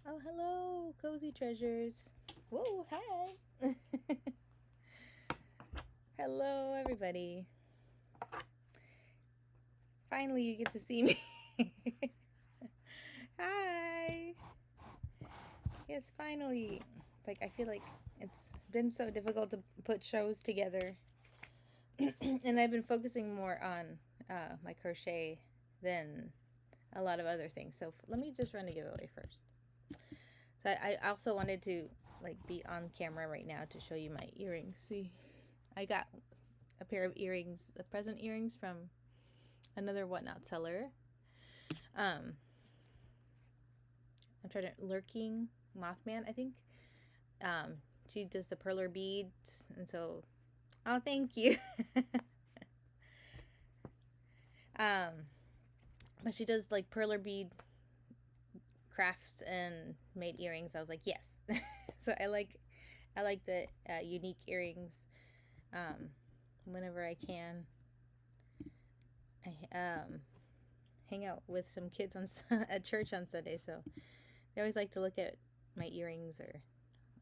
Oh, hello, cozy treasures. Whoa, hi. Hello, everybody. Finally, you get to see me. Hi. Yes, finally. It's like I feel like it's been so difficult to put shows together, and I've been focusing more on my crochet than a lot of other things. So let me just run a giveaway first. So I also wanted to like be on camera right now to show you my earrings. See, I got a pair of earrings, the present earrings from another whatnot seller. Um, I'm trying to lurking Mothman, I think. Um, she does the perler beads, and so oh, thank you. um, but she does like perler bead crafts and made earrings. I was like, yes. So I like the unique earrings. Um, whenever I can, I hang out with some kids on at church on Sunday, so they always like to look at my earrings or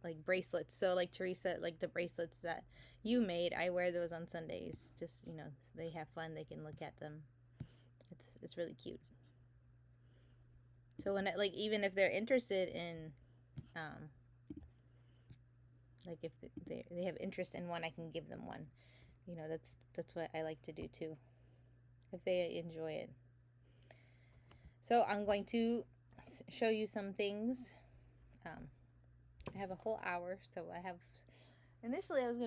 like bracelets. So like Teresa, like the bracelets that you made, I wear those on Sundays. Just so they have fun. They can look at them. It's really cute. So when like even if they're interested in, um, like if they have interest in one, I can give them one. That's what I like to do too. If they enjoy it. So I'm going to show you some things. Um, I have a whole hour, so I have. Initially, I was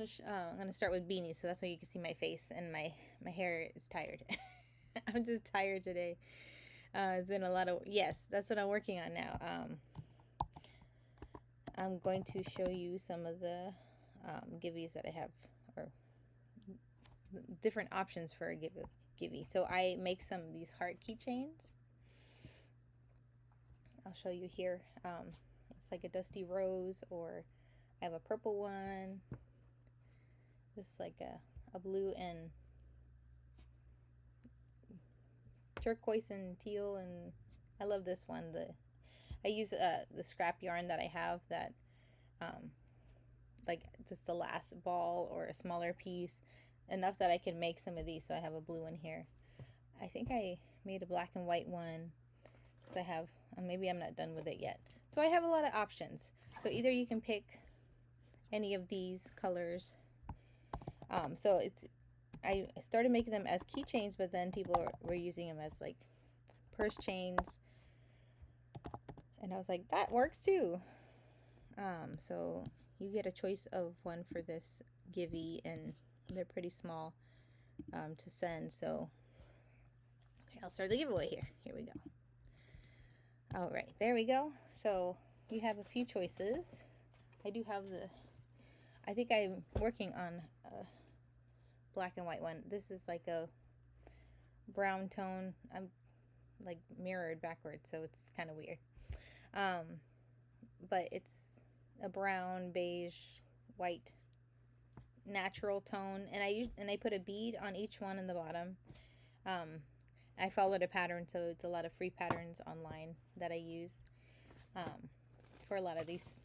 gonna start with beanies, so that's why you can see my face and my hair is tired. I'm just tired today. It's been a lot of yes. That's what I'm working on now. I'm going to show you some of the givvies that I have, or different options for a givvy. So I make some of these heart keychains. I'll show you here. It's like a dusty rose, or I have a purple one. This is like a blue and turquoise and teal, and I love this one. I use the scrap yarn that I have that um, like just the last ball or a smaller piece enough that I can make some of these. So I have a blue one here. I think I made a black and white one because I have maybe I'm not done with it yet. So I have a lot of options. So either you can pick any of these colors. So I started making them as keychains, but then people were using them as like purse chains, and I was like, that works too. So you get a choice of one for this givey, and they're pretty small to send. So okay, I'll start the giveaway here. Here we go. All right, there we go. So you have a few choices. I do have I think I'm working on a black and white one. This is like a brown tone. I'm like mirrored backwards, so it's kind of weird. Um, but it's a brown, beige, white, natural tone, and I put a bead on each one in the bottom. Um, I followed a pattern, so it's a lot of free patterns online that I used for a lot of these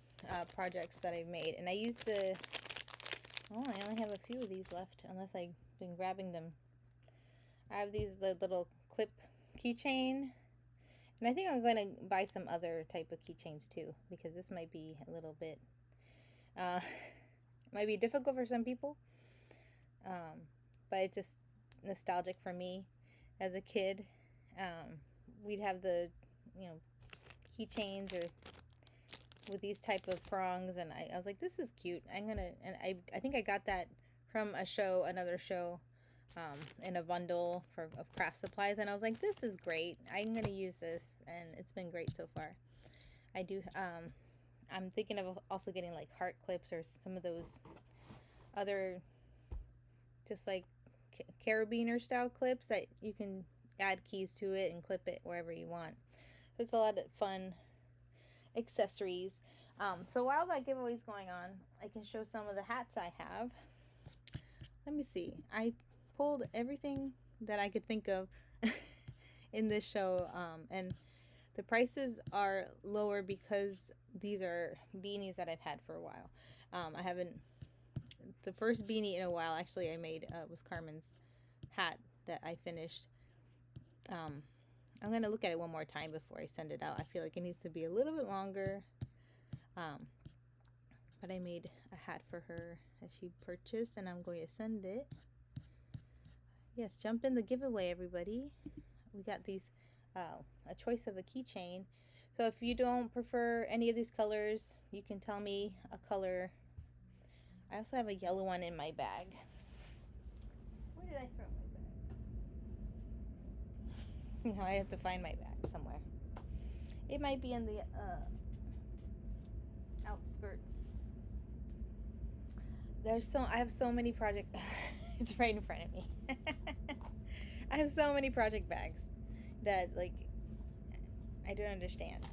projects that I've made, and I used the. Oh, I only have a few of these left, unless I've been grabbing them. I have these little clip keychain, and I think I'm going to buy some other type of keychains too, because this might be a little bit uh, might be difficult for some people, um, but it's just nostalgic for me as a kid. Um, we'd have the you know keychains or with these type of prongs, and I was like, this is cute. I think I got that from a show, another show, in a bundle of craft supplies, and I was like, this is great. I'm gonna use this, and it's been great so far. I do. I'm thinking of also getting like heart clips or some of those other, just like carabiner style clips that you can add keys to it and clip it wherever you want. So it's a lot of fun accessories. So while that giveaway is going on, I can show some of the hats I have. Let me see. I pulled everything that I could think of in this show, and The prices are lower because these are beanies that I've had for a while. I haven't, the first beanie in a while actually I made was Carmen's hat that I finished. Um, I'm going to look at it one more time before I send it out. I feel like it needs to be a little bit longer. Um, but I made a hat for her that she purchased, and I'm going to send it. Yes, jump in the giveaway, everybody. We got these, a choice of a keychain. So if you don't prefer any of these colors, you can tell me a color. I also have a yellow one in my bag. Where did I throw my bag? Now I have to find my bag somewhere. It might be in the outskirts. I have so many project. It's right in front of me. I have so many project bags that, like, I don't understand.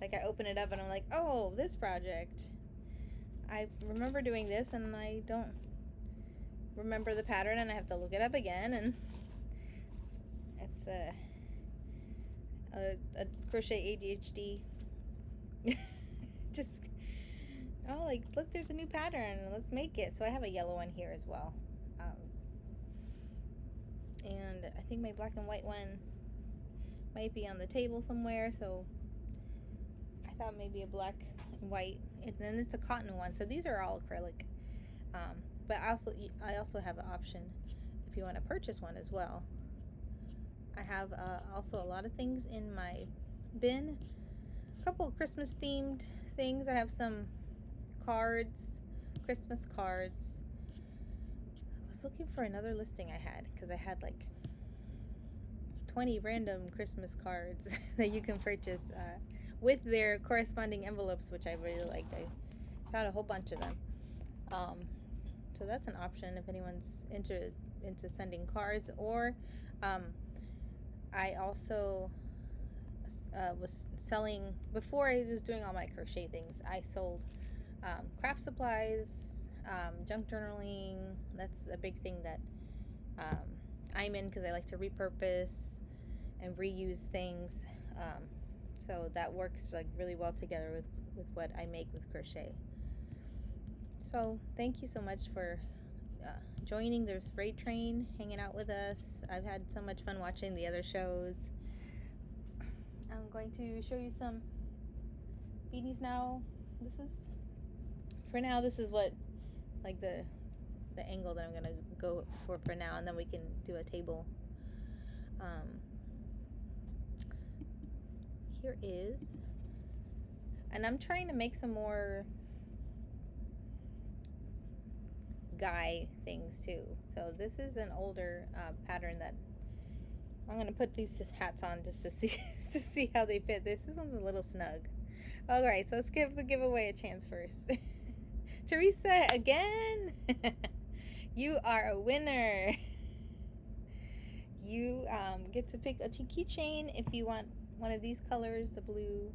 Like, I open it up and I'm like, oh, this project. I remember doing this and I don't remember the pattern, and I have to look it up again, and it's a crochet ADHD. Just, oh, like, look, there's a new pattern, let's make it. So I have a yellow one here as well. And I think my black and white one might be on the table somewhere, so I thought maybe a black and white, and then it's a cotton one. So these are all acrylic. But I also have an option if you want to purchase one as well. I have also a lot of things in my bin. A couple of Christmas themed things. I have some cards, Christmas cards. I was looking for another listing I had because I had like 20 random Christmas cards that you can purchase with their corresponding envelopes, which I really liked. I found a whole bunch of them. So that's an option if anyone's into sending cards. Or I also was selling, before I was doing all my crochet things, I sold craft supplies, junk journaling. That's a big thing that I'm in because I like to repurpose and reuse things. So that works like really well together with what I make with crochet. So thank you so much for joining the Spray Train, hanging out with us. I've had so much fun watching the other shows. I'm going to show you some beanies now. This is what, like, the angle that I'm gonna go for now, and then we can do a table. Here is, and I'm trying to make some more guy things too. So this is an older pattern that I'm gonna put these hats on just to see to see how they fit. This one's a little snug. All right, so let's give the giveaway a chance first. Teresa, again, you are a winner. You get to pick a keychain if you want one of these colors, the blue,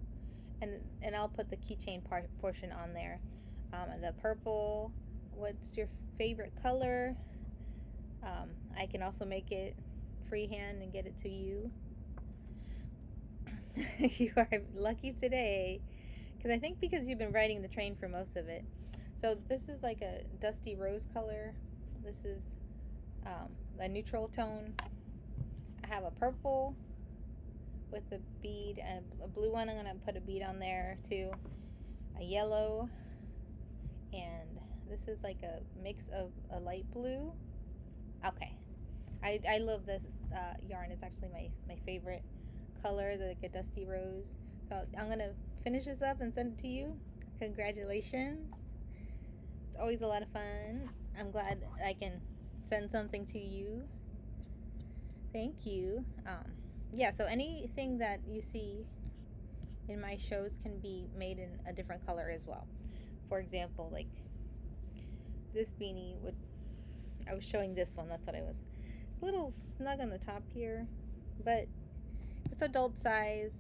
and I'll put the keychain portion on there. The purple. What's your favorite color? I can also make it freehand and get it to you. You are lucky today, because I think because you've been riding the train for most of it. So this is like a dusty rose color. This is a neutral tone. I have a purple with a bead, and a blue one. I'm gonna put a bead on there too. A yellow, and this is like a mix of a light blue. Okay, I love this yarn. It's actually my favorite color, like a dusty rose. So I'm gonna finish this up and send it to you. Congratulations. It's always a lot of fun. I'm glad I can send something to you. Thank you. Yeah, so anything that you see in my shows can be made in a different color as well. For example, like this beanie I was showing this one, that's what I was. A little snug on the top here, but it's adult size,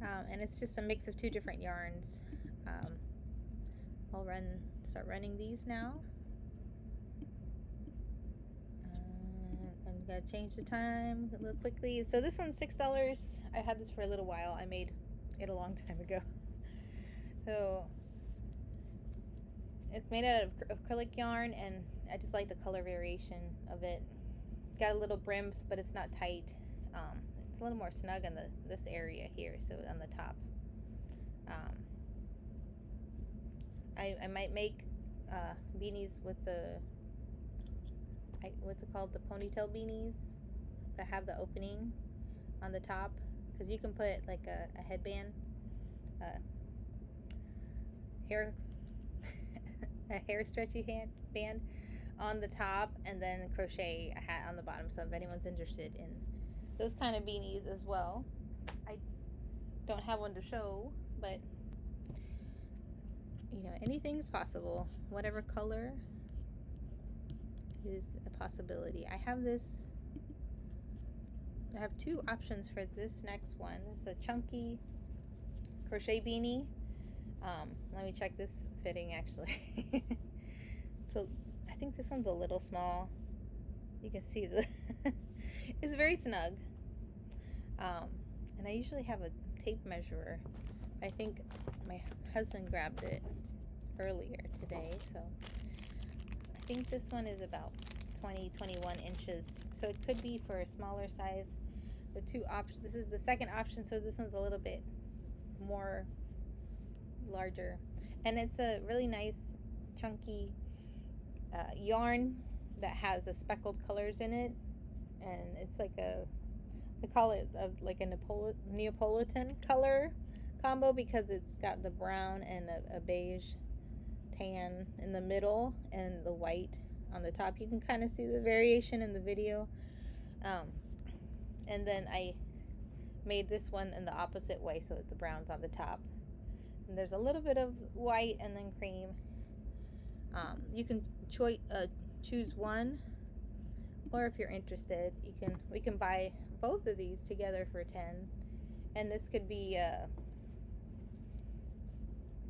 and it's just a mix of two different yarns. I'll start running these now. I'm gotta change the time a little quickly. So this one's $6. I had this for a little while. I made it a long time ago. So it's made out of acrylic yarn, and I just like the color variation of it. Got a little brims, but it's not tight. It's a little more snug on this area here, so on the top. I might make beanies with the what's it called, the ponytail beanies that have the opening on the top, because you can put like a headband, hair a hair stretchy band on the top, and then crochet a hat on the bottom. So if anyone's interested in those kind of beanies as well, I don't have one to show, but you know, anything's possible. Whatever color is a possibility. I have two options for this next one. It's a chunky crochet beanie. Let me check this fitting actually. So I think this one's a little small. You can see it's very snug. And I usually have a tape measurer. I think my husband grabbed it earlier today, so I think this one is about 21 inches, so it could be for a smaller size. The two options, this is the second option, so this one's a little bit more larger, and it's a really nice chunky yarn that has the speckled colors in it, and it's like I call it like a Neapolitan color combo, because it's got the brown and a beige tan in the middle and the white on the top. You can kind of see the variation in the video. And then I made this one in the opposite way, so the brown's on the top, and there's a little bit of white and then cream. You can choose one, or if you're interested, we can buy both of these together for 10. And this could be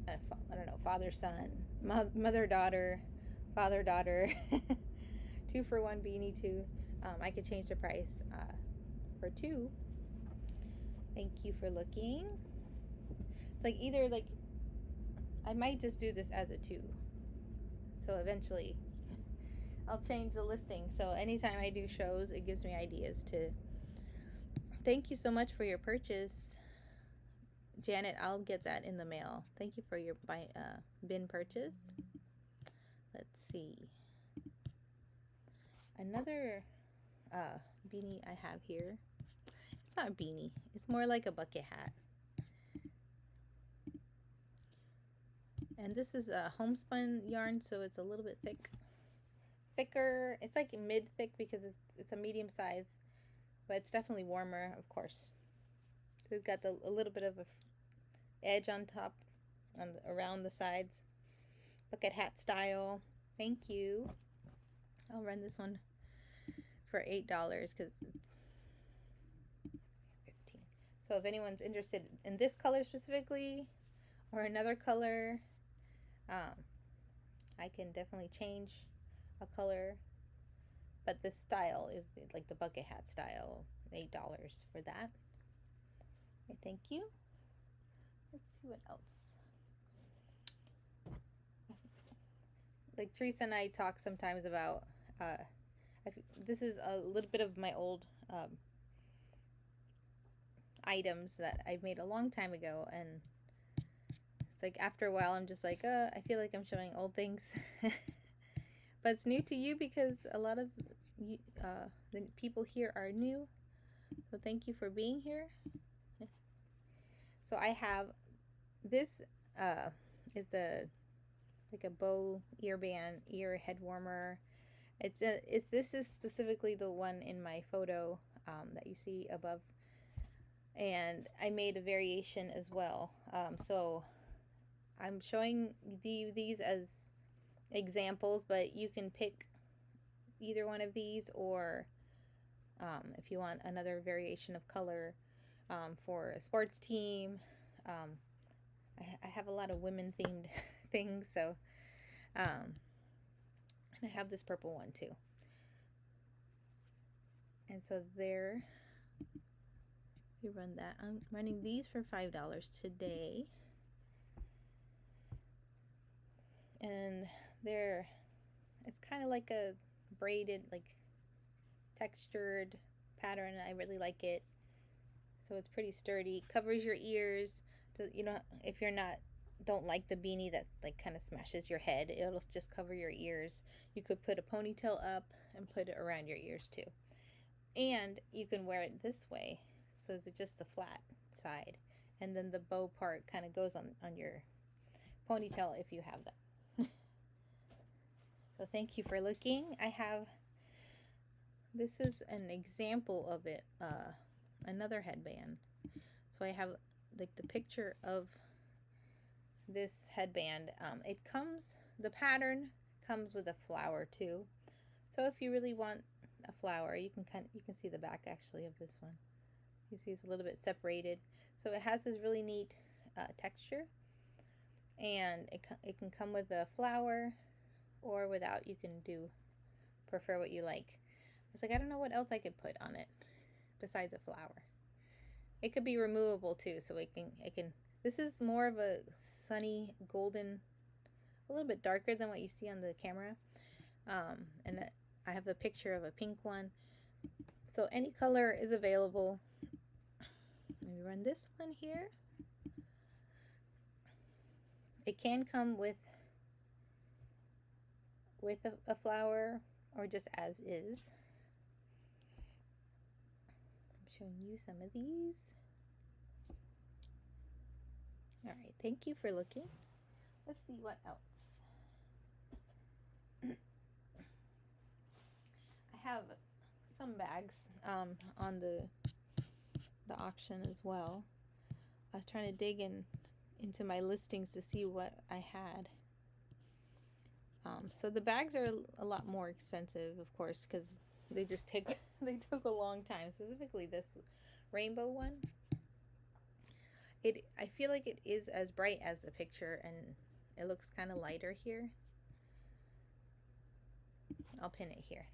I don't know, father son, mother daughter, father daughter. 2-for-1 beanie too. I could change the price for 2. Thank you for looking. It's like either like I might just do this as a 2. So eventually I'll change the listing. So anytime I do shows, it gives me ideas to. Thank you so much for your purchase, Janet. I'll get that in the mail. Thank you for your bin purchase. Let's see. Another beanie I have here. It's not a beanie. It's more like a bucket hat. And this is a homespun yarn, so it's a little bit thicker. It's like mid-thick because it's a medium size, but it's definitely warmer, of course. It's got a little bit of a edge on top, around the sides. Bucket hat style. Thank you. I'll run this one for $8 because 15. So if anyone's interested in this color specifically or another color, I can definitely change a color. But this style is like the bucket hat style. $8 for that. Okay, thank you. Let's see what else. Like Teresa and I talk sometimes about, this is a little bit of my old items that I made a long time ago, and it's like after a while I'm just like, I feel like I'm showing old things. But it's new to you because a lot of the people here are new. So thank you for being here. So I have this is like a bow ear head warmer. This is specifically the one in my photo that you see above, and I made a variation as well. So I'm showing these as examples, but you can pick either one of these, or if you want another variation of color for a sports team. I have a lot of women themed things, so and I have this purple one too. And so there, we run that. I'm running these for $5 today. And they're, it's kind of like a braided, like textured pattern. I really like it. So it's pretty sturdy. Covers your ears. You know, if you're not, don't like the beanie that like kind of smashes your head, it'll just cover your ears. You could put a ponytail up and put it around your ears too. And you can wear it this way. So it's just the flat side. And then the bow part kind of goes on your ponytail if you have that. So thank you for looking. I have, this is an example of it, another headband. So I have like the picture of this headband. It comes, the pattern comes with a flower too. So if you really want a flower, you can see the back actually of this one. You see it's a little bit separated. So it has this really neat texture, and it can come with a flower or without. You can prefer what you like. I was like, I don't know what else I could put on it besides a flower. It could be removable too, so it can. This is more of a sunny golden, a little bit darker than what you see on the camera. And I have a picture of a pink one. So any color is available. Let me run this one here. It can come with a flower or just as is. I'm showing you some of these. All right, thank you for looking. Let's see what else. I have some bags on the auction as well. I was trying to dig into my listings to see what I had. So the bags are a lot more expensive, of course, because they just take they took a long time. Specifically, this rainbow one. I feel like it is as bright as the picture, and it looks kind of lighter here. I'll pin it here.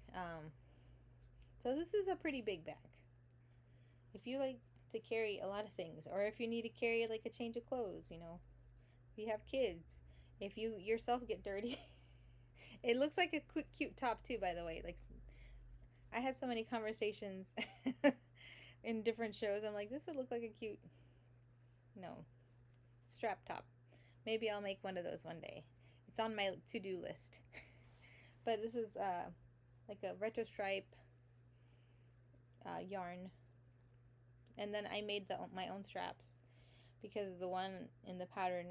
So this is a pretty big bag. If you like to carry a lot of things, or if you need to carry like a change of clothes, you know, if you have kids, if you yourself get dirty. It looks like a cute top too, by the way. Like, I had so many conversations in different shows. I'm like, this would look like a cute, strap top. Maybe I'll make one of those one day. It's on my to-do list. But this is like a retro stripe yarn. And then I made my own straps because the one in the pattern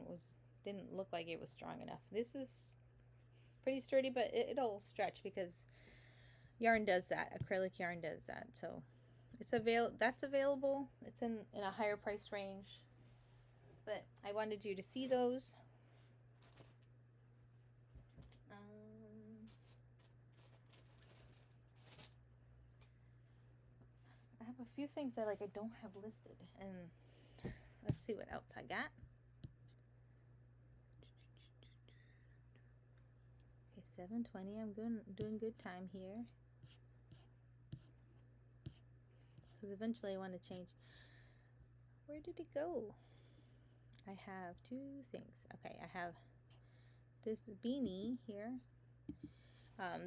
didn't look like it was strong enough. This is pretty sturdy, but it'll stretch because yarn does that. Acrylic yarn does that. So that's available. It's in a higher price range. But I wanted you to see those. I have a few things that I don't have listed, and let's see what else I got. Okay, 7:20. I'm doing good time here. Because eventually I want to change. Where did it go? I have two things. Okay, I have this beanie here.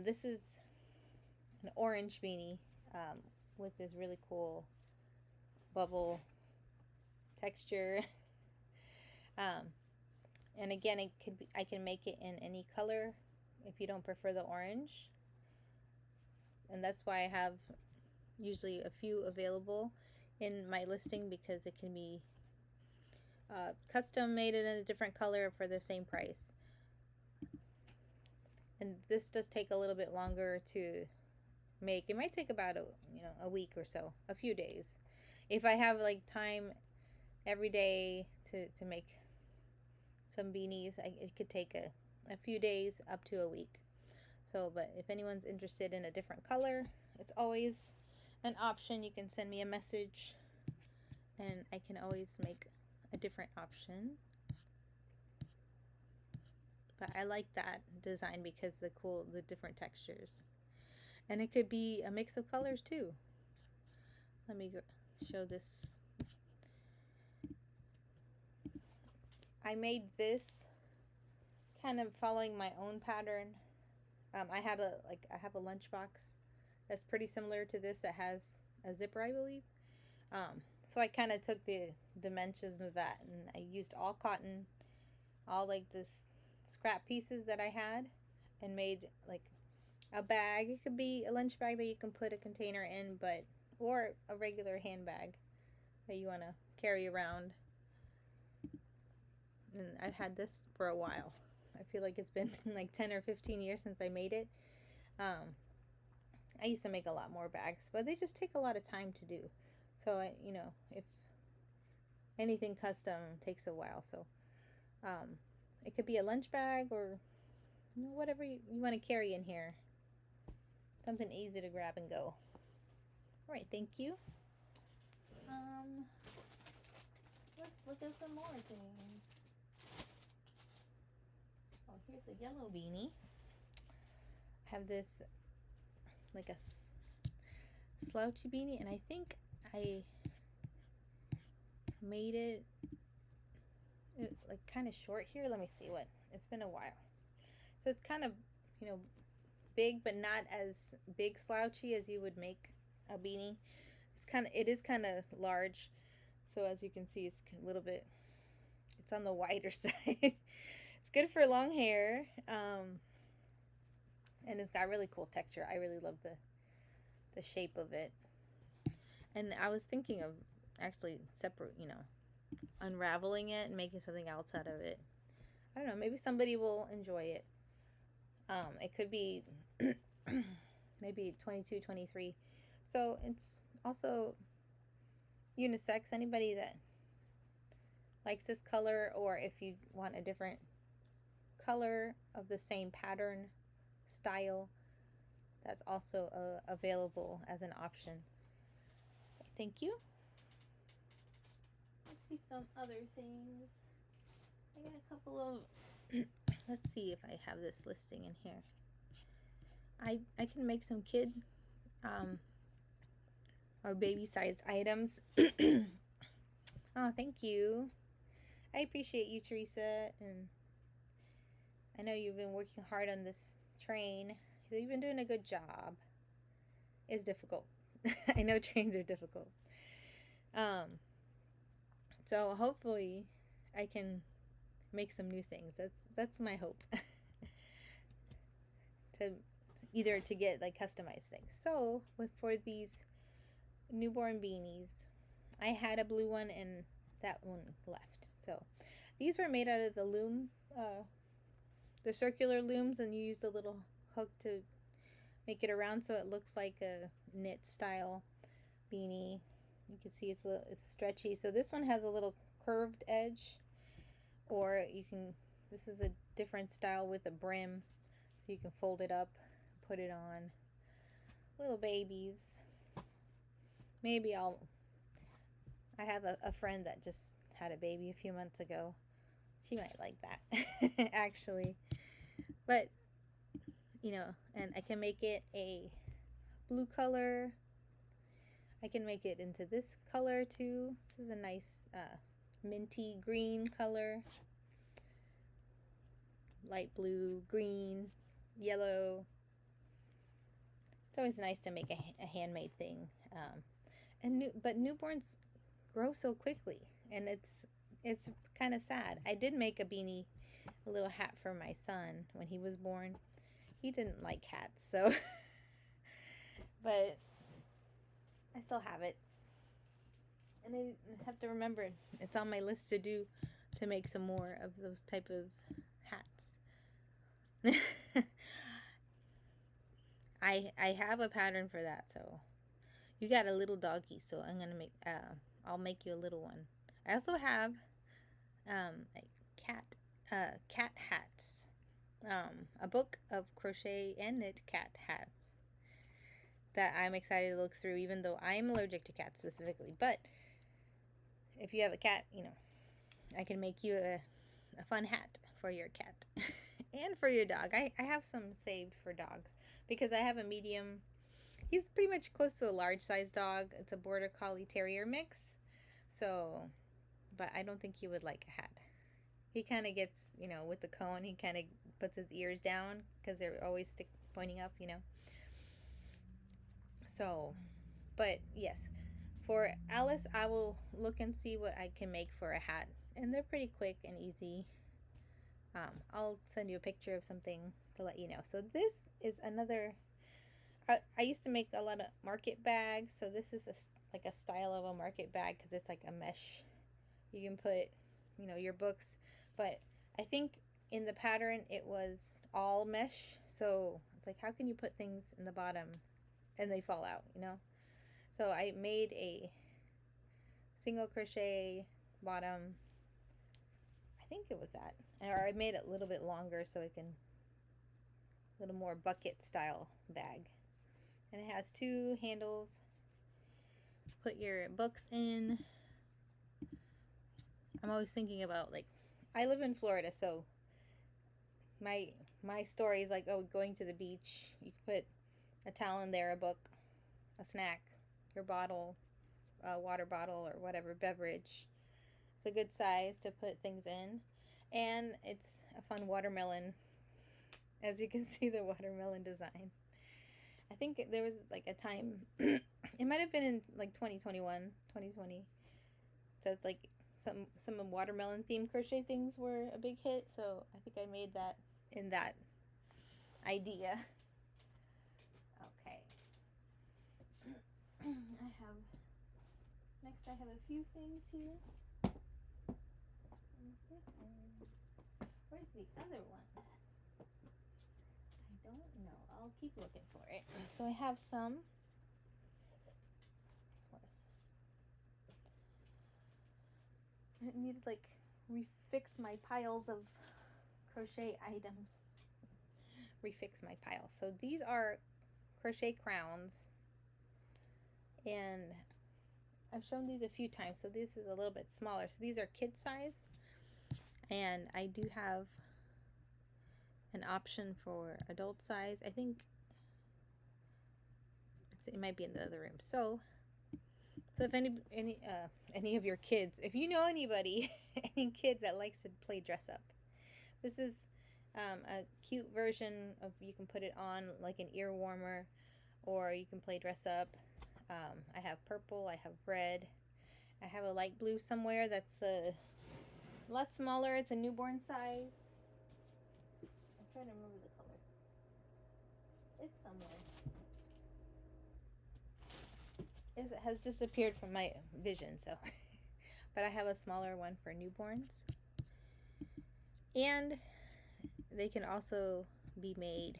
This is an orange beanie with this really cool bubble texture. And again, I can make it in any color if you don't prefer the orange. And that's why I have usually a few available in my listing, because it can be custom made in a different color for the same price. And this does take a little bit longer to make. It might take about a week or so, a few days. If I have like time every day to make some beanies, it could take a few days up to a week. So, but if anyone's interested in a different color, it's always an option. You can send me a message and I can always make a different option. But I like that design because the different textures. And it could be a mix of colors too. let me show this. I made this kind of following my own pattern. I have a lunchbox that's pretty similar to this that has a zipper, I believe. So I kind of took the dimensions of that, and I used all cotton, all like this scrap pieces that I had, and made like a bag. It could be a lunch bag that you can put a container in, but or a regular handbag that you want to carry around. And I've had this for a while. I feel like it's been like 10 or 15 years since I made it. I used to make a lot more bags, but they just take a lot of time to do. So, if anything custom takes a while. So, it could be a lunch bag or whatever you want to carry in here. Something easy to grab and go. All right, thank you. Let's look at some more things. Oh, here's the yellow beanie. I have this like a slouchy beanie, and I think I made it like kind of short here. Let me see what. It's been a while. So it's kind of, big, but not as big slouchy as you would make a beanie. It is kind of large. So as you can see, it's a little bit, it's on the wider side. It's good for long hair. And it's got really cool texture. I really love the shape of it. And I was thinking of actually unraveling it and making something else out of it. I don't know, maybe somebody will enjoy it. It could be maybe 22, 23. So it's also unisex. Anybody that likes this color, or if you want a different color of the same pattern style, that's also available as an option. Thank you. Let's see some other things. I got a couple of let's see if I have this listing in here. I can make some kid or baby size items. Oh, thank you. I appreciate you, Teresa, and I know you've been working hard on this train. So you've been doing a good job. It's difficult. I know trains are difficult. So hopefully I can make some new things. That's my hope. to get like customized things. So for these newborn beanies, I had a blue one and that one left. So these were made out of the loom, the circular looms, and you use a little hook to make it around so it looks like a knit style beanie. You can see it's stretchy. So this one has a little curved edge, or this is a different style with a brim, so you can fold it up, put it on. Little babies. Maybe I have a friend that just had a baby a few months ago. She might like that, actually. But, and I can make it a blue color. I can make it into this color too. This is a nice minty green color. Light blue, green, yellow. It's always nice to make a handmade thing. But newborns grow so quickly, and it's kind of sad. I did make a little hat for my son when he was born. He didn't like hats, so but I still have it. And I have to remember, it's on my list to make some more of those type of hats. I have a pattern for that, so you got a little doggy, so I'm gonna I'll make you a little one. I also have cat hats, a book of crochet and knit cat hats that I'm excited to look through, even though I'm allergic to cats specifically. But if you have a cat, I can make you a fun hat for your cat and for your dog. I have some saved for dogs because I have a medium He's pretty much close to a large size dog. It's a border collie terrier mix. So, but I don't think he would like a hat. He kind of gets, with the cone, he kind of puts his ears down because they're always pointing up, So, but yes, for Alice, I will look and see what I can make for a hat. And they're pretty quick and easy. I'll send you a picture of something to let you know. So this is another, I used to make a lot of market bags. So this is like a style of a market bag because it's like a mesh. You can put, your books. But I think in the pattern it was all mesh. So it's like, how can you put things in the bottom and they fall out, So I made a single crochet bottom. I think it was that. Or I made it a little bit longer so it can, a little more bucket style bag. And it has 2 handles. Put your books in. I'm always thinking about, like, I live in Florida, so my story is like, oh, going to the beach. You can put a towel in there, a book, a snack, your bottle, a water bottle or whatever beverage. It's a good size to put things in. And it's a fun watermelon. As you can see, the watermelon design. I think there was like a time, it might have been in like 2021, 2020. So it's like some watermelon themed crochet things were a big hit. So I think I made that in that idea. Okay. I have a few things here. Where's the other one? I don't know. I'll keep looking for it. So I have some. Where is this? I need to like refix my piles of crochet items. Refix my piles. So these are crochet crowns. And I've shown these a few times. So this is a little bit smaller. So these are kid size. And I do have an option for adult size. I think it might be in the other room. So if any of your kids, if you know anybody, any kid that likes to play dress up, this is a cute version of, you can put it on like an ear warmer, or you can play dress up. I have purple, I have red, I have a light blue somewhere that's a lot smaller. It's a newborn size. I'm trying to remember the color. It's somewhere. It has disappeared from my vision, so. But I have a smaller one for newborns. And they can also be made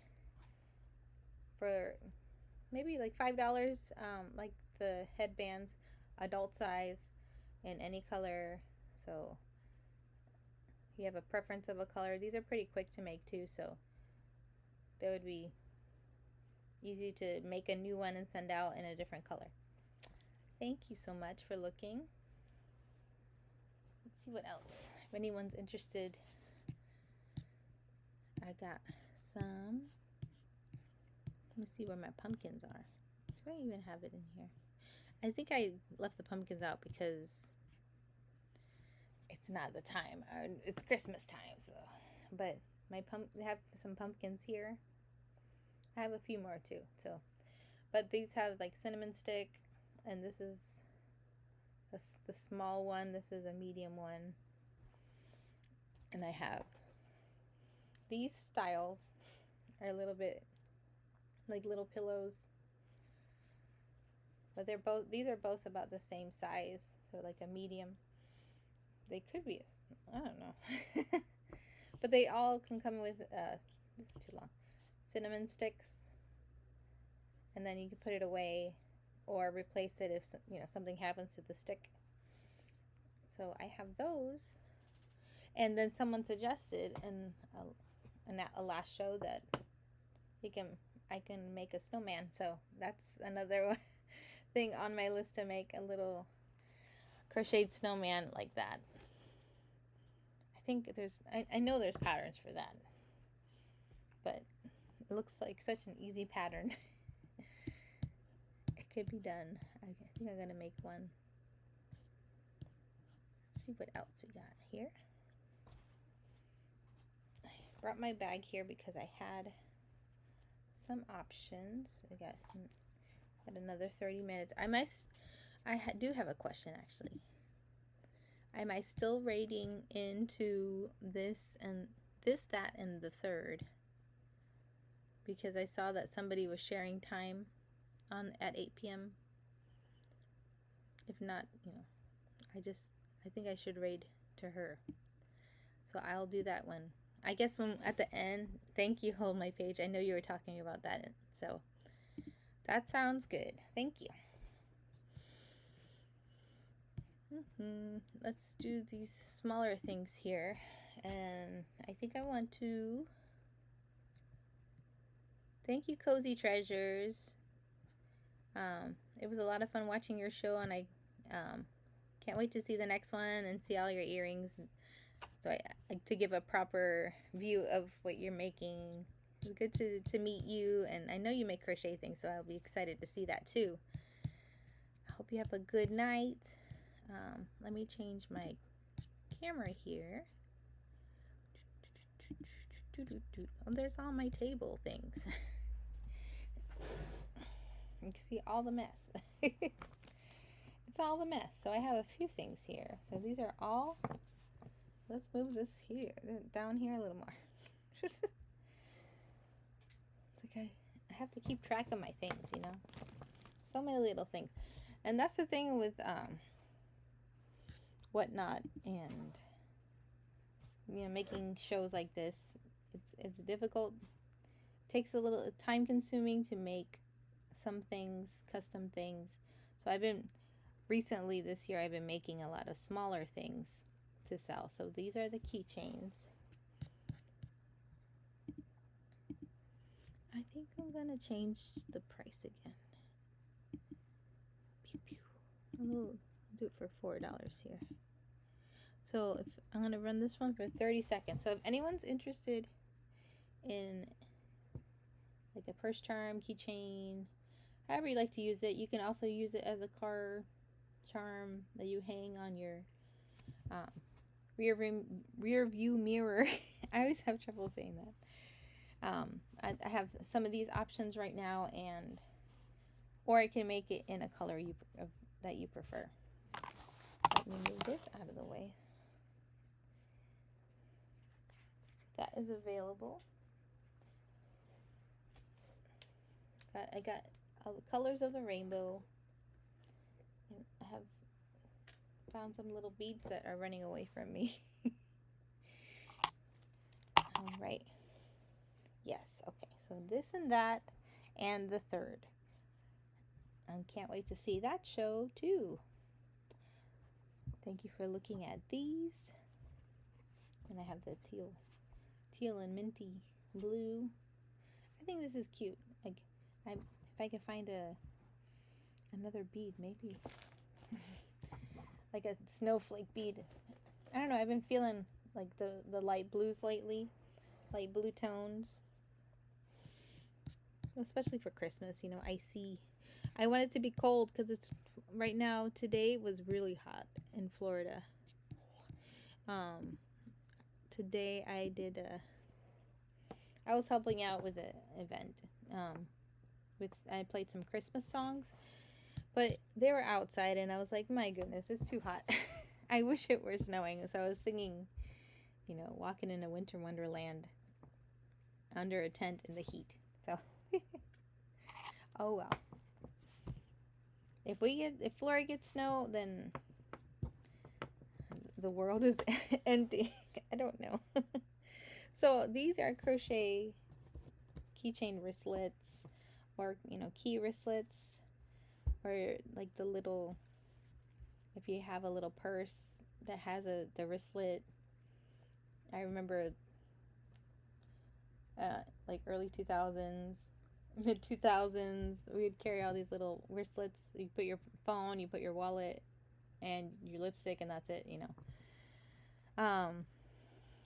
for maybe like $5, like the headbands, adult size, in any color. So if you have a preference of a color, these are pretty quick to make too, so they would be easy to make a new one and send out in a different color. Thank you so much for looking. Let's see what else. If anyone's interested, I got some. Let me see where my pumpkins are. Do I even have it in here? I think I left the pumpkins out because it's not the time. It's Christmas time, so. But I have some pumpkins here. I have a few more too. So, but these have like cinnamon stick, and this is the small one. This is a medium one, and I have these styles are a little bit like little pillows, but these are both about the same size, so like a medium. They could be I don't know. But they all can come with this is too long, cinnamon sticks, and then you can put it away or replace it if something happens to the stick. So I have those, and then someone suggested in a last show that I can make a snowman. So that's another thing on my list, to make a little crocheted snowman like that. I think I know there's patterns for that, but it looks like such an easy pattern. could be done. I think I'm gonna make one. Let's see what else we got here. I brought my bag here because I had some options. We got another 30 minutes. Do have a question actually. Am I still rating into this and this, that, and the third? Because I saw that somebody was sharing time on at 8 p.m. If not, I think I should raid to her. So I'll do that when, I guess when at the end. Thank you, Hold My Page. I know you were talking about that. So that sounds good. Thank you. Let's do these smaller things here. And I think I want to thank you, Cozy Treasures. It was a lot of fun watching your show, and I can't wait to see the next one and see all your earrings. So I like to give a proper view of what you're making. It's good to meet you, and I know you make crochet things, so I'll be excited to see that too. I hope you have a good night. Let me change my camera here. Oh, there's all my table things. You can see all the mess. It's all the mess. So I have a few things here. So these are all, let's move this here, down here a little more. It's like I have to keep track of my things, you know. So many little things. And that's the thing with Whatnot and, you know, making shows like this. It's difficult. It takes a little time consuming to make some things, custom things. So recently this year I've been making a lot of smaller things to sell. So these are the keychains. I think I'm gonna change the price again. Pew, pew. I'll do it for $4 here. So if I'm gonna run this one for 30 seconds. So if anyone's interested in like a purse charm, keychain, however you like to use it, you can also use it as a car charm that you hang on your rear view mirror. I always have trouble saying that. I have some of these options right now, or I can make it in a color that you prefer. Let me move this out of the way. That is available. I got all the colors of the rainbow. And I have found some little beads that are running away from me. All right. Yes, okay. So this and that and the third. I can't wait to see that show too. Thank you for looking at these. And I have the teal and minty blue. I think this is cute. Like, if I can find another bead, maybe like a snowflake bead. I don't know. I've been feeling like the light blues lately, light blue tones, especially for Christmas. You know, icy. I want it to be cold because it's right now. Today was really hot in Florida. Today I was helping out with an event. I played some Christmas songs, but they were outside, and I was like, my goodness, it's too hot. I wish it were snowing. So I was singing, you know, walking in a winter wonderland under a tent in the heat. So, oh well. If Florida gets snow, then the world is ending. I don't know. So these are crochet keychain wristlets, or, you know, key wristlets, or like the little, if you have a little purse that has the wristlet. I remember like early 2000s, mid 2000s, we would carry all these little wristlets. You put your phone, you put your wallet, and your lipstick, and that's it, you know.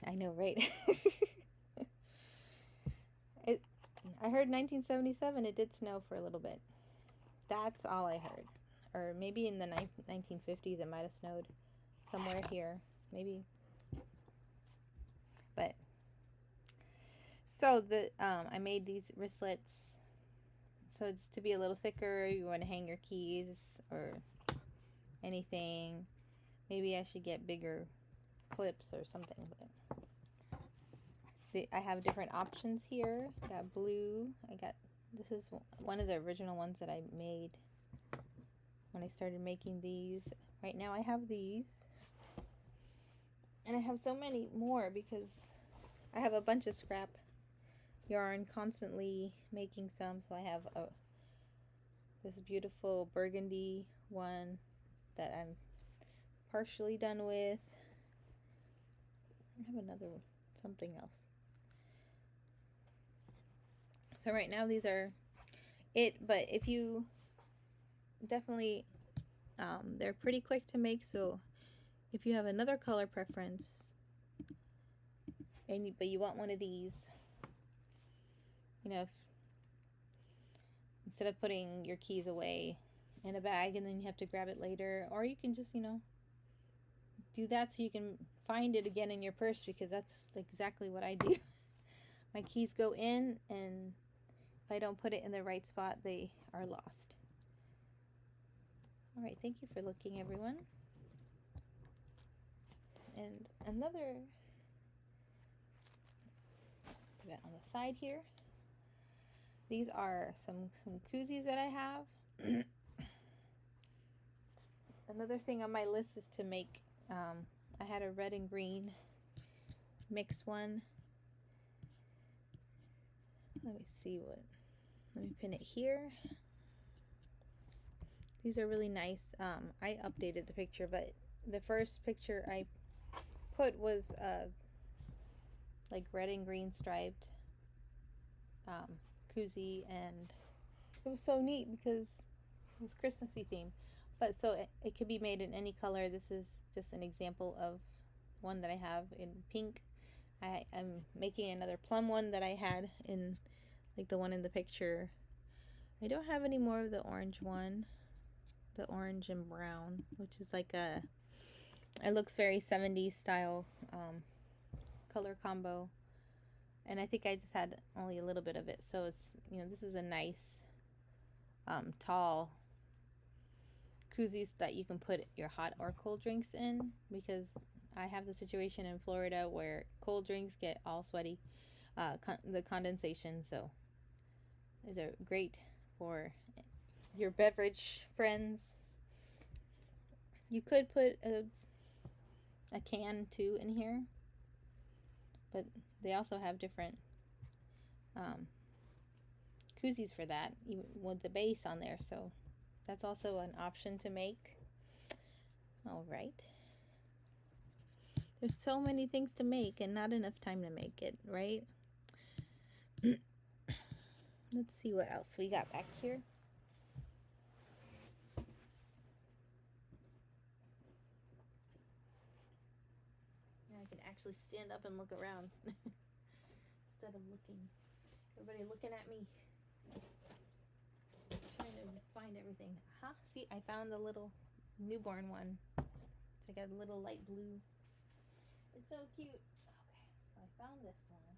I know, right? I heard 1977 it did snow for a little bit. That's all I heard. Or maybe in the 1950s it might have snowed somewhere here. Maybe. But so I made these wristlets. So it's to be a little thicker. You want to hang your keys or anything. Maybe I should get bigger clips or something. But I have different options here. I got blue. This is one of the original ones that I made when I started making these. Right now I have these. And I have so many more because I have a bunch of scrap yarn, constantly making some. So I have this beautiful burgundy one that I'm partially done with. I have another something else. So right now these are it, but if you definitely they're pretty quick to make, so if you have another color preference but you want one of these, instead of putting your keys away in a bag and then you have to grab it later, or you can just do that so you can find it again in your purse, because that's exactly what I do. My keys go in, and if I don't put it in the right spot, they are lost. All right, thank you for looking, everyone. And another, put that on the side here. These are some koozies that I have. Another thing on my list is to make, I had a red and green mix one. Let me pin it here. These are really nice. I updated the picture, but the first picture I put was like red and green striped koozie, and it was so neat because it was Christmassy theme. But so it could be made in any color. This is just an example of one that I have in pink. I'm making another plum one that I had in like the one in the picture. I don't have any more of the orange one, the orange and brown, which is like it looks very 70s style color combo. And I think I just had only a little bit of it. So it's, this is a nice tall koozies that you can put your hot or cold drinks in, because I have the situation in Florida where cold drinks get all sweaty, the condensation. So these are great for your beverage friends. You could put a can too in here, but they also have different koozies for that, even with the base on there. So that's also an option to make. All right. There's so many things to make and not enough time to make it, right? Let's see what else we got back here. Now I can actually stand up and look around instead of everybody looking at me. Trying to find everything. Aha, see, I found the little newborn one. So I got a little light blue. It's so cute. Okay, so I found this one.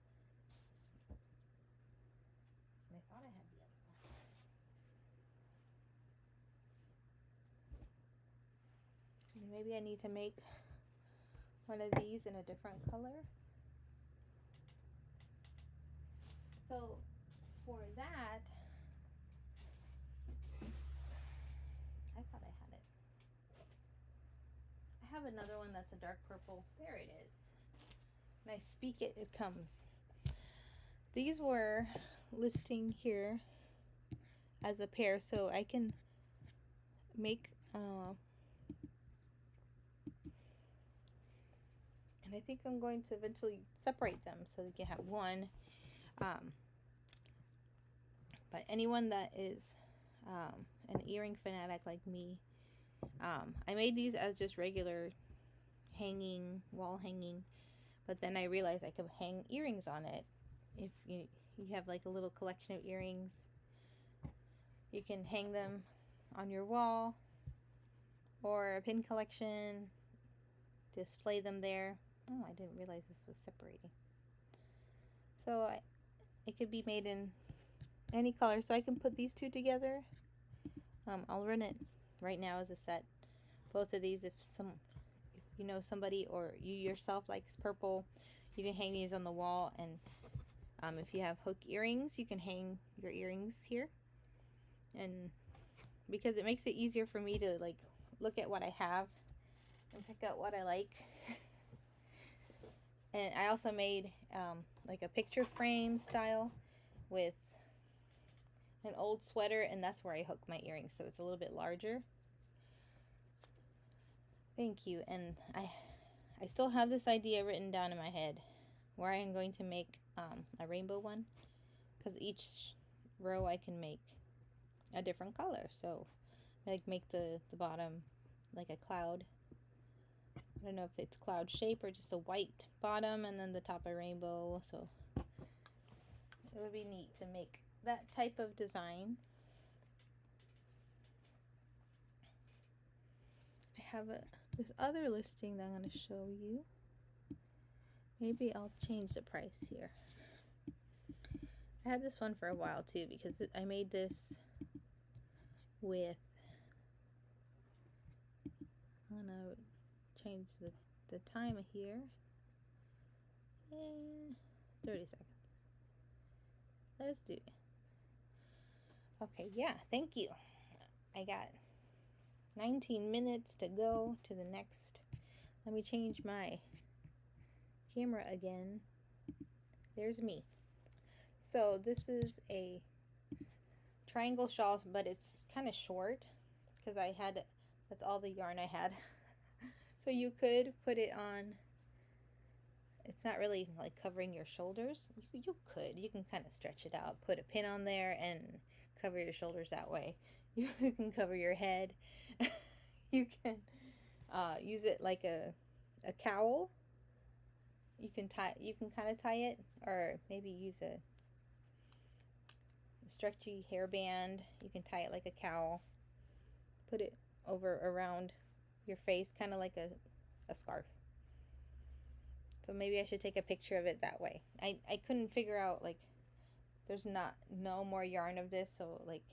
And I thought I had the other one. Maybe I need to make one of these in a different color. So for that, I thought I had it. I have another one that's a dark purple. There it is. When I speak it, it comes. These were listing here as a pair, so I can make and I think I'm going to eventually separate them so you can have one. But anyone that is an earring fanatic like me, I made these as just regular wall hanging, but then I realized I could hang earrings on it. If you have like a little collection of earrings, you can hang them on your wall or a pin collection, display them there. Oh, I didn't realize this was separating. So it could be made in any color. So I can put these two together. I'll run it right now as a set. Both of these, if you know somebody or you yourself likes purple, you can hang these on the wall. And if you have hook earrings, you can hang your earrings here. And because it makes it easier for me to like look at what I have and pick out what I like. And I also made like a picture frame style with an old sweater, and that's where I hook my earrings, so it's a little bit larger. Thank you. And I still have this idea written down in my head where I am going to make a rainbow one, because each row I can make a different color. So like make the bottom like a cloud. I don't know if it's cloud shape or just a white bottom and then the top a rainbow. So it would be neat to make that type of design. I have this other listing that I'm going to show you. Maybe I'll change the price here. I had this one for a while too, because I made this with, I'm going to change the time here. 30 seconds. Let's do it. Okay, yeah, thank you. I got 19 minutes to go to the next. Let me change my camera again. There's me. So this is a triangle shawl, but it's kind of short because that's all the yarn I had. So you could put it on, it's not really like covering your shoulders. You can kind of stretch it out, put a pin on there and cover your shoulders that way. You can cover your head. You can use it like a cowl. You can kind of tie it, or maybe use a stretchy hairband. You can tie it like a cowl. Put it around your face, kind of like a scarf. So maybe I should take a picture of it that way. I couldn't figure out, like, there's no more yarn of this, so like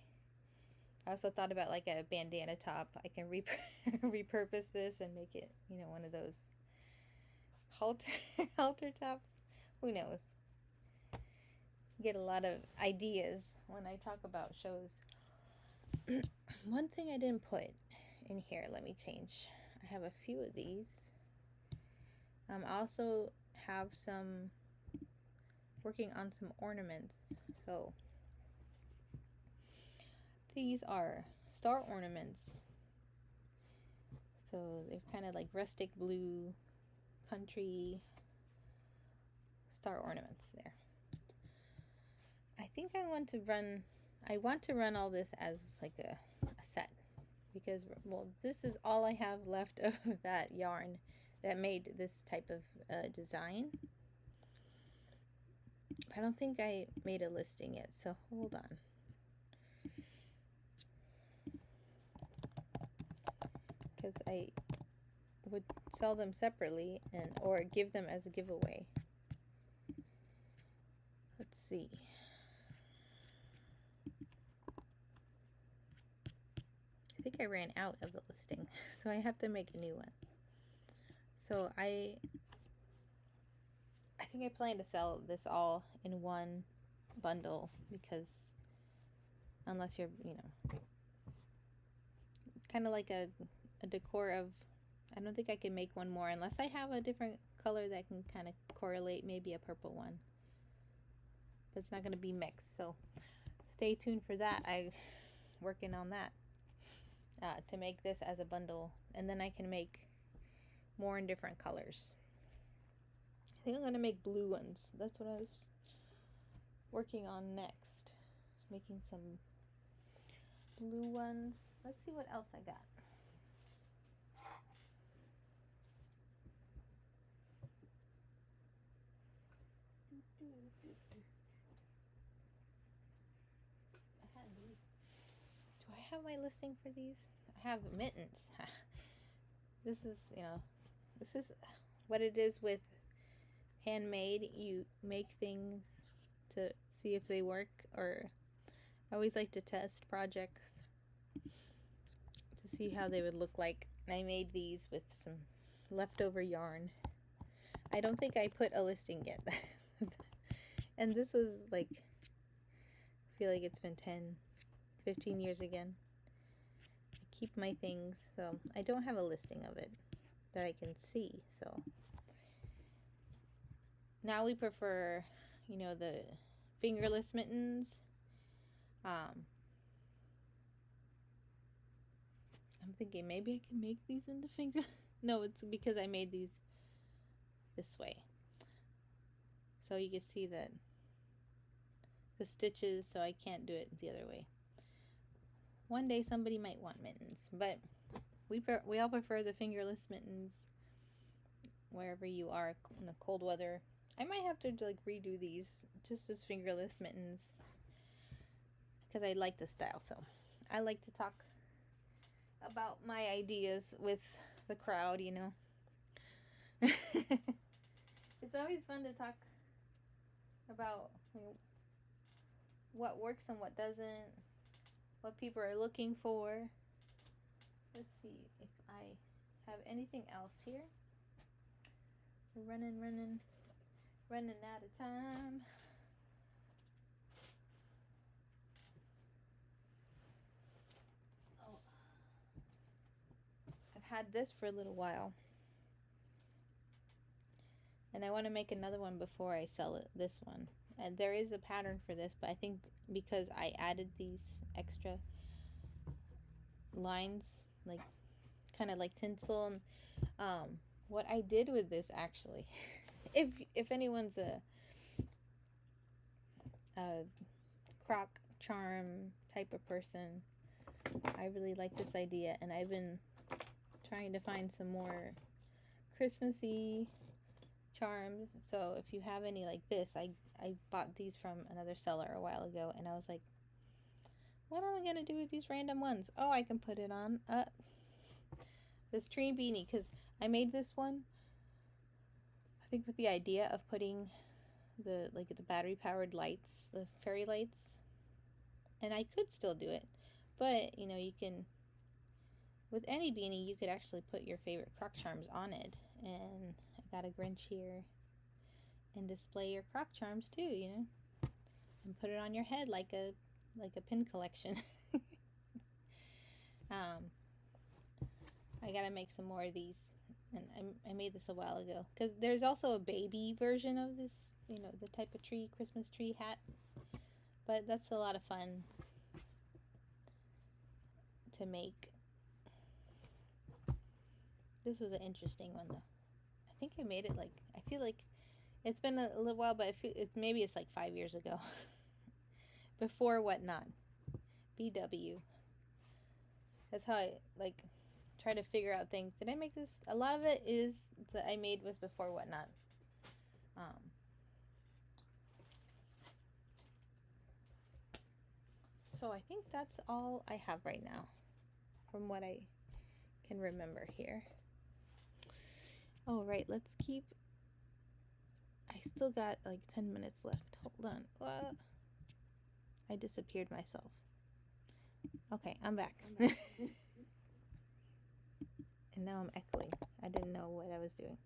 I also thought about like a bandana top. I can repurpose this and make it, you know, one of those halter tops. Who knows? Get a lot of ideas when I talk about shows. One thing I didn't put in here, let me change. I have a few of these. I also have some, working on some ornaments. So these are star ornaments. So they're kind of like rustic blue country star ornaments there. I think I want to run all this as like a set, because, well, this is all I have left of that yarn that made this type of design. I don't think I made a listing yet, so hold on. Because I would sell them separately or give them as a giveaway. Let's see. I think I ran out of the listing, so I have to make a new one. So I think I plan to sell this all in one bundle, because unless you're, you know, kind of like a decor of, I don't think I can make one more unless I have a different color that can kind of correlate, maybe a purple one, but it's not going to be mixed, so stay tuned for that. I'm working on that to make this as a bundle, and then I can make more in different colors. I think I'm going to make blue ones. That's what I was working on next, making some blue ones. Let's see what else I got. I had these. Do I have my listing for these? I have mittens. This is, this is what it is with handmade. You make things to see if they work, or I always like to test projects to see how they would look like. And I made these with some leftover yarn. I don't think I put a listing yet. And this was like, I feel like it's been 10, 15 years again. I keep my things, so I don't have a listing of it that I can see. So now we prefer, the fingerless mittens. I'm thinking maybe I can make these into finger. No, it's because I made these this way. So you can see that the stitches, so I can't do it the other way. One day somebody might want mittens, but we all prefer the fingerless mittens wherever you are in the cold weather. I might have to like redo these just as fingerless mittens because I like the style. So I like to talk about my ideas with the crowd, It's always fun to talk about what works and what doesn't, what people are looking for. Let's see if I have anything else here. We're running out of time. Oh, I've had this for a little while, and I want to make another one before I sell it. This one, and there is a pattern for this, but I think because I added these extra lines, like kind of like tinsel, and what I did with this actually, if anyone's a croc charm type of person, I really like this idea, and I've been trying to find some more Christmassy charms. So if you have any like this, I bought these from another seller a while ago, and I was like, what am I gonna do with these random ones? Oh, I can put it on this tree beanie, because I made this one I think with the idea of putting the battery powered lights, the fairy lights, and I could still do it, but you can, with any beanie, you could actually put your favorite croc charms on it. And I got a Grinch here, and display your croc charms too, and put it on your head like a pin collection. I gotta make some more of these, and I made this a while ago, because there's also a baby version of this, the type of Christmas tree hat, but that's a lot of fun to make. This was an interesting one though. I think I made it I feel like it's been a little while, but it's like 5 years ago. Before Whatnot. BW. That's how I try to figure out things. Did I make this? A lot of it is that I made was before Whatnot. So I think that's all I have right now from what I can remember here. All right, let's keep. I still got 10 minutes left. Hold on. What? I disappeared myself. Okay, I'm back. And now I'm echoing. I didn't know what I was doing.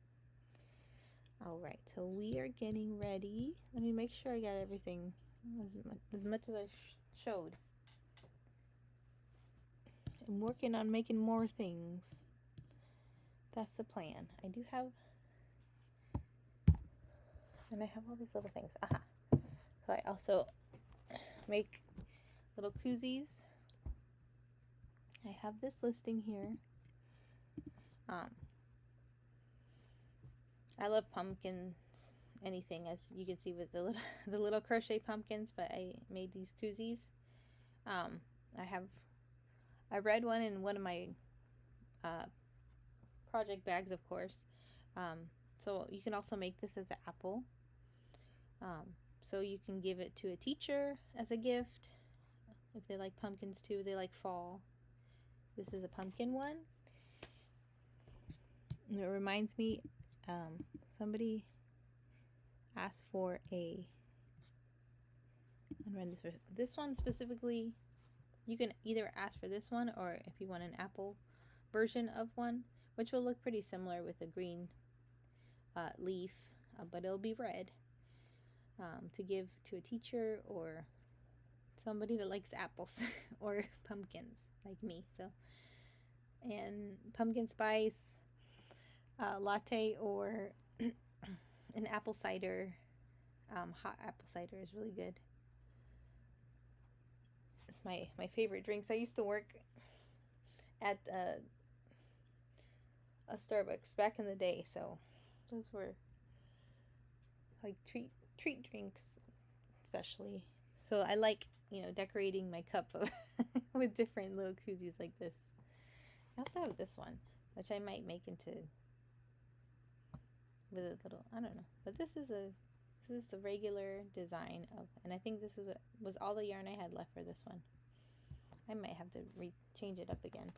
All right, so we are getting ready. Let me make sure I got everything as much as I showed. I'm working on making more things. That's the plan. I do have, and I have all these little things. Aha. So I also make little koozies. I have this listing here. I love pumpkins, anything, as you can see with the little crochet pumpkins, but I made these koozies. I have a red one in one of my project bags, of course. So you can also make this as an apple. So you can give it to a teacher as a gift. if they like pumpkins too, they like fall. This is a pumpkin one. And it reminds me, somebody asked for a, I'm running this one specifically. You can either ask for this one, or if you want an apple version of one, which will look pretty similar with a green leaf, but it'll be red, to give to a teacher or somebody that likes apples or pumpkins like me. So, and pumpkin spice latte, or an apple cider. Hot apple cider is really good. It's my favorite drinks. I used to work at a Starbucks back in the day, so those were like treat drinks, especially. So I like, decorating my cup with different little koozies like this. I also have this one, which I might make into with a little, I don't know, but this is the regular design of, and I think this was all the yarn I had left for this one. I might have to change it up again.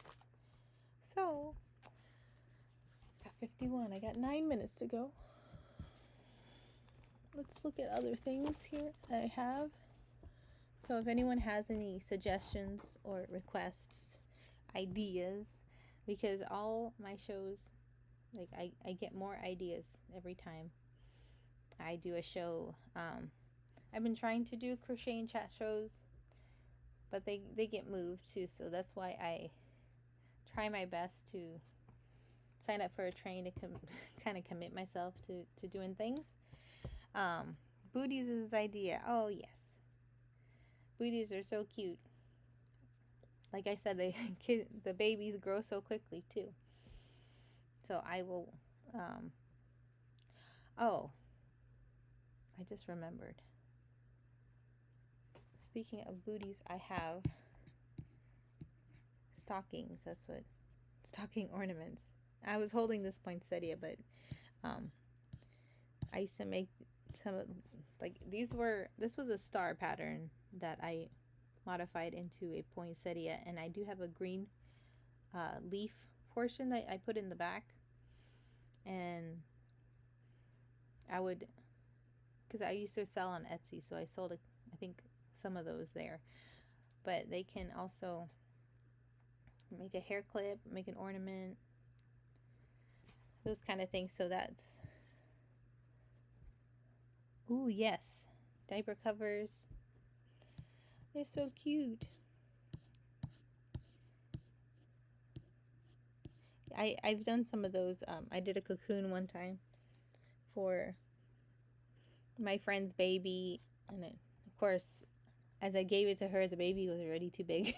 So, got 51. I got 9 minutes to go. Let's look at other things here that I have. So if anyone has any suggestions or requests, ideas, because all my shows, like I get more ideas every time I do a show. I've been trying to do crochet and chat shows, but they get moved too, so that's why I try my best to sign up for a train to kind of commit myself to doing things. Booties is idea. Oh yes, booties are so cute. Like I said, the babies grow so quickly too. So I will. Oh, I just remembered. Speaking of booties, I have stockings. That's what, stocking ornaments. I was holding this poinsettia, but I used to make some of, like, this was a star pattern that I modified into a poinsettia, and I do have a green leaf portion that I put in the back, and I would, because I used to sell on Etsy, so I sold I think some of those there, but they can also make a hair clip, make an ornament, those kind of things. So that's, ooh yes, diaper covers, they're so cute. I've done some of those. I did a cocoon one time for my friend's baby, and of course, as I gave it to her, the baby was already too big.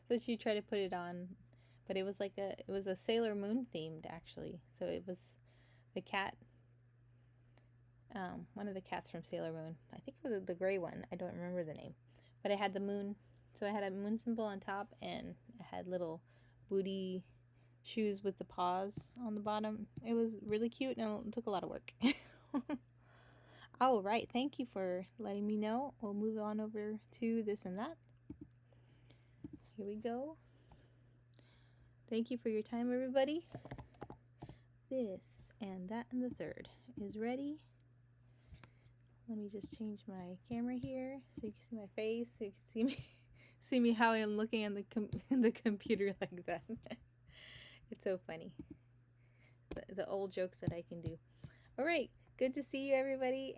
So she tried to put it on, but it was a Sailor Moon themed, actually. So it was the cat, one of the cats from Sailor Moon. I think it was the gray one. I don't remember the name, but I had the moon. So I had a moon symbol on top, and I had little booty shoes with the paws on the bottom. It was really cute, and it took a lot of work. All right, thank you for letting me know. We'll move on over to this and that. Here we go. Thank you for your time, everybody. This and that and the third is ready. Let me just change my camera here so you can see my face, so you can see me how I'm looking on the computer like that. It's so funny. The old jokes that I can do. All right, good to see you, everybody.